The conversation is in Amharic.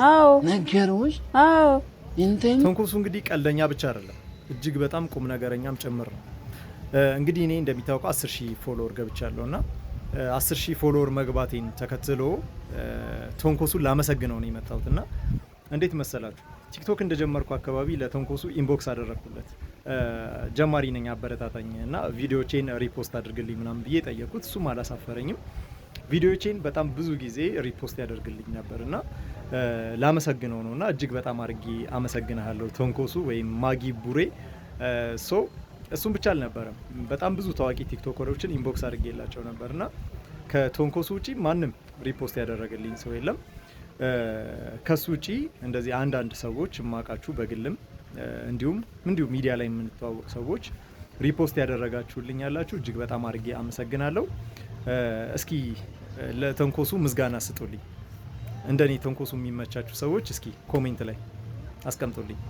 አዎ ነገሮች አዎ ተንኮሱ እንግዲህ ቀልደኛ ብቻ አይደለም፣ እጅግ በጣም ቁም ነገረኛም ጭምር ነው። እንግዲህ እኔ እንደሚታወቀው 10,000 ፎሎወር ገብቻለሁ እና 10,000 ፎሎወር መግባቴን ተከትሎ ተንኮሱን ላመሰግነው ነው የመጣሁት። እና እንዴት መሰላችሁ ቲክቶክ እንደጀመርኩ አካባቢ ለተንኮሱ ኢንቦክስ አደረኩለት። ጀማሪ ነኝ አበረታታኝ እና ቪዲዮቼን ሪፖስት አድርግልኝ ምናምን ብዬ ጠየቁት። እሱም አላሳፈረኝም። ቪዲዮቼን በጣም ብዙ ጊዜ ሪፖስት ያደርግልኝ ነበር እና ላመሰግነው ነው እና እጅግ በጣም አድርጌ አመሰግናለሁ ተንኮሱ ወይም ማጊ ቡሬ። እሱም ብቻ አልነበረም፣ በጣም ብዙ ታዋቂ ቲክቶከሮችን ኢንቦክስ አድርጌላቸው ነበር እና ከተንኮሱ ውጪ ማንም ሪፖስት ያደረገልኝ ሰው የለም። ከሱ ውጪ እንደዚህ አንዳንድ ሰዎች የማውቃችሁ በግልም እንዲሁም ሚዲያ ላይ የምንተዋወቅ ሰዎች ሪፖስት ያደረጋችሁልኝ ያላችሁ እጅግ በጣም አድርጌ አመሰግናለሁ። እስኪ ለተንኮሱ ምስጋና ስጡልኝ። እንደኔ ተንኮሱ የሚመቻችሁ ሰዎች እስኪ ኮሜንት ላይ አስቀምጡልኝ።